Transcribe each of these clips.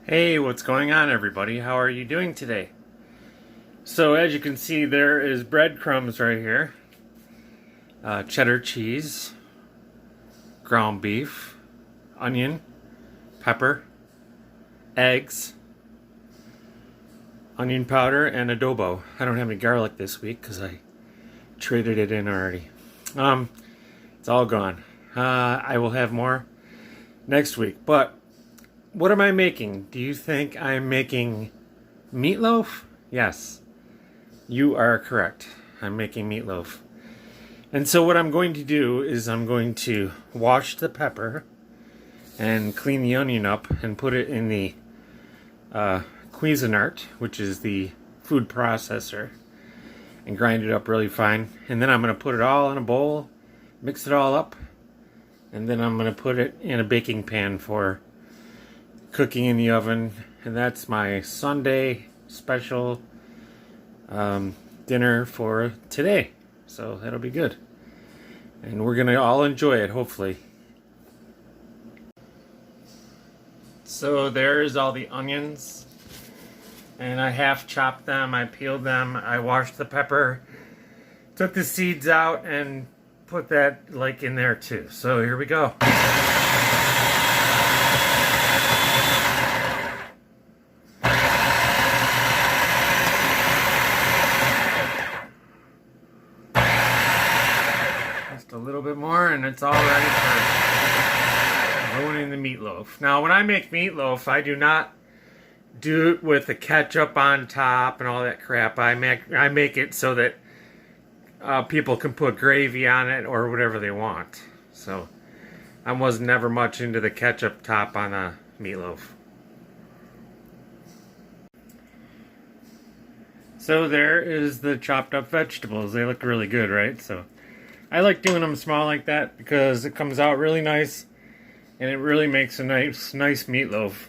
Hey, what's going on, everybody? How are you doing today? So, as you can see, there is breadcrumbs right here, cheddar cheese, ground beef, onion, pepper, eggs, onion powder, and adobo. I don't have any garlic this week because I traded it in already. It's all gone. I will have more next week, but what am I making? Do you think I'm making meatloaf? Yes, you are correct. I'm making meatloaf. And so what I'm going to do is I'm going to wash the pepper and clean the onion up and put it in the Cuisinart, which is the food processor, and grind it up really fine. And then I'm going to put it all in a bowl, mix it all up, and then I'm going to put it in a baking pan for cooking in the oven. And that's my Sunday special dinner for today. So that'll be good. And we're going to all enjoy it, hopefully. So there's all the onions. And I half chopped them, I peeled them, I washed the pepper, took the seeds out, and put that like in there too. So here we go. Just a little bit more and it's all ready for ruining the meatloaf. Now when I make meatloaf, I do not do it with the ketchup on top and all that crap. I make it so that people can put gravy on it or whatever they want. So I was never much into the ketchup top on a meatloaf. So there is the chopped up vegetables. They look really good, right? So I like doing them small like that because it comes out really nice and it really makes a nice meatloaf.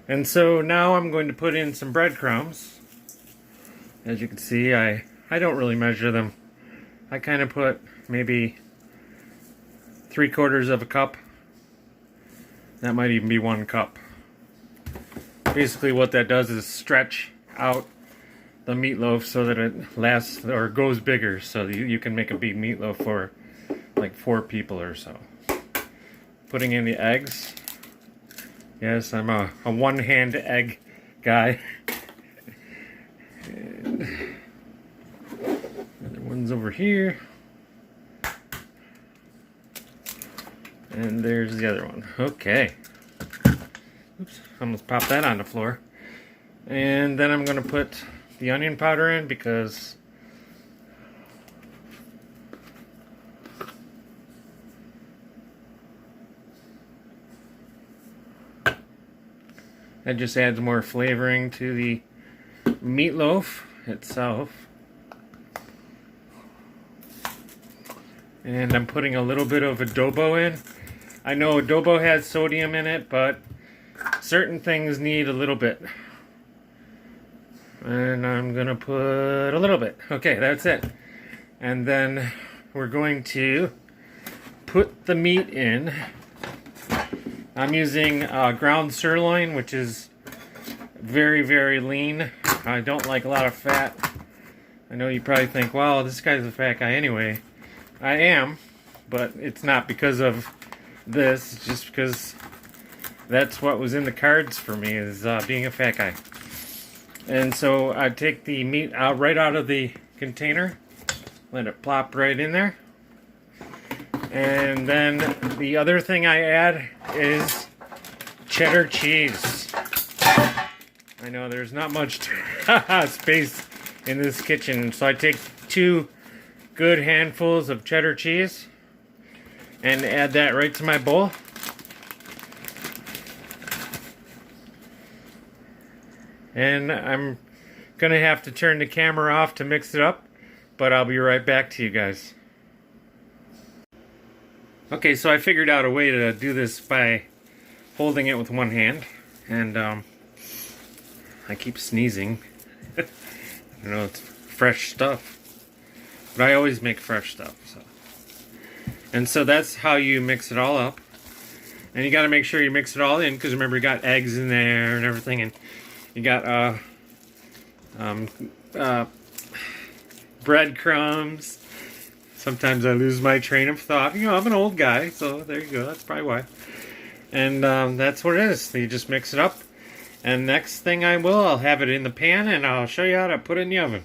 And so now I'm going to put in some breadcrumbs. As you can see, I don't really measure them. I kind of put maybe 3/4 of a cup. That might even be 1 cup. Basically what that does is stretch out the meatloaf so that it lasts or goes bigger, so you can make a big meatloaf for like 4 people or so. Putting in the eggs. Yes, I'm a one-hand egg guy. And other one's over here. And there's the other one. Okay. Oops, almost popped that on the floor. And then I'm going to put the onion powder in because that just adds more flavoring to the meatloaf itself. And I'm putting a little bit of adobo in. I know adobo has sodium in it, but certain things need a little bit. And I'm gonna put a little bit. Okay, that's it. And then we're going to put the meat in. I'm using ground sirloin, which is very, very lean. I don't like a lot of fat. I know you probably think, wow, this guy's a fat guy anyway. I am, but it's not because of this. It's just because that's what was in the cards for me, is being a fat guy. And so I take the meat out right out of the container, let it plop right in there. And then the other thing I add is cheddar cheese. I know there's not much space in this kitchen, so I take 2 good handfuls of cheddar cheese and add that right to my bowl. And I'm gonna have to turn the camera off to mix it up, but I'll be right back to you guys. Okay, so I figured out a way to do this by holding it with one hand, and I keep sneezing. You know, it's fresh stuff, but I always make fresh stuff. And so that's how you mix it all up. And you got to make sure you mix it all in, because remember, you got eggs in there and everything, and you got breadcrumbs. Sometimes I lose my train of thought. You know, I'm an old guy, so there you go. That's probably why. And that's what it is. You just mix it up. And next thing I'll have it in the pan, and I'll show you how to put it in the oven.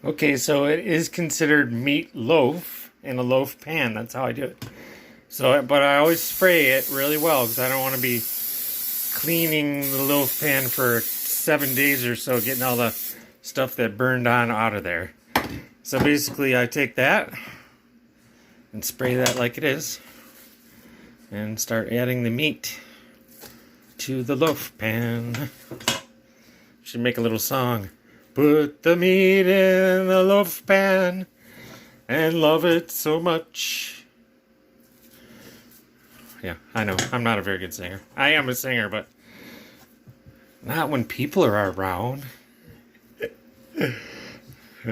Okay, so it is considered meatloaf in a loaf pan. That's how I do it. So, but I always spray it really well, because I don't want to be cleaning the loaf pan for 7 days or so, getting all the stuff that burned on out of there. So basically I take that and spray that like it is, and start adding the meat to the loaf pan. Should make a little song. Put the meat in the loaf pan and love it so much. Yeah, I know. I'm not a very good singer. I am a singer, but not when people are around.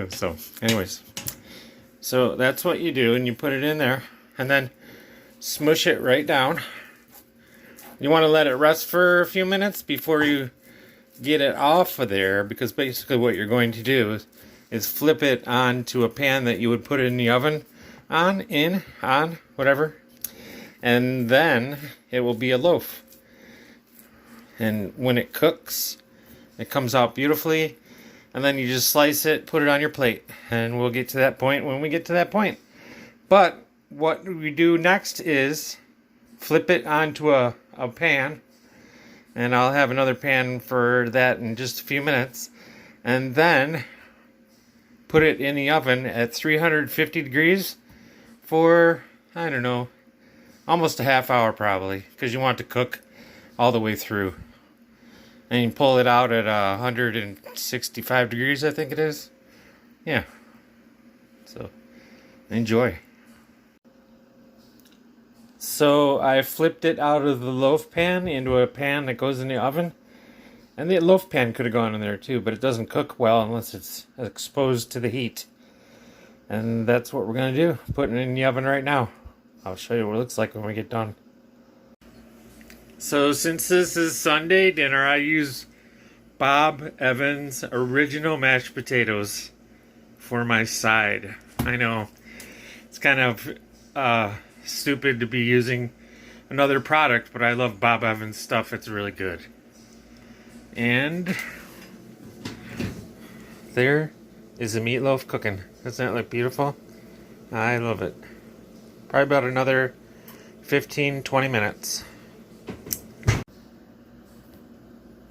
So, anyways. So, that's what you do, and you put it in there, and then smush it right down. You want to let it rest for a few minutes before you get it off of there, because basically what you're going to do is flip it onto a pan that you would put it in the oven on, whatever. And then it will be a loaf. And when it cooks, it comes out beautifully. And then you just slice it, put it on your plate. And we'll get to that point when we get to that point. But what we do next is flip it onto a pan. And I'll have another pan for that in just a few minutes. And then put it in the oven at 350 degrees for, I don't know, almost a half hour probably, because you want it to cook all the way through. And you pull it out at 165 degrees, I think it is. Yeah. So, enjoy. So, I flipped it out of the loaf pan into a pan that goes in the oven. And the loaf pan could have gone in there too, but it doesn't cook well unless it's exposed to the heat. And that's what we're going to do. Putting it in the oven right now. I'll show you what it looks like when we get done. So since this is Sunday dinner, I use Bob Evans original mashed potatoes for my side. I know it's kind of stupid to be using another product, but I love Bob Evans stuff. It's really good. And there is the meatloaf cooking. Doesn't that look beautiful? I love it. Probably about another 15-20 minutes.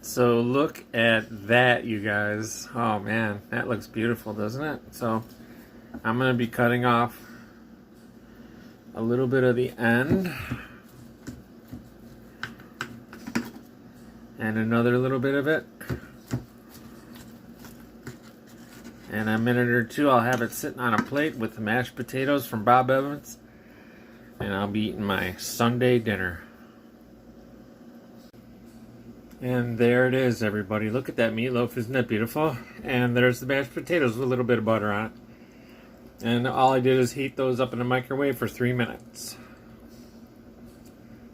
So look at that, you guys. Oh man, that looks beautiful, doesn't it? So I'm going to be cutting off a little bit of the end. And another little bit of it. In a minute or two, I'll have it sitting on a plate with the mashed potatoes from Bob Evans. And I'll be eating my Sunday dinner. And there it is, everybody. Look at that meatloaf. Isn't that beautiful? And there's the mashed potatoes with a little bit of butter on it. And all I did is heat those up in the microwave for 3 minutes.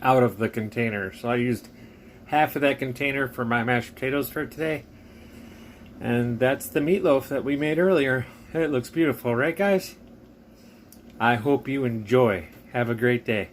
Out of the container. So I used half of that container for my mashed potatoes for today. And that's the meatloaf that we made earlier. It looks beautiful, right guys? I hope you enjoy. Have a great day.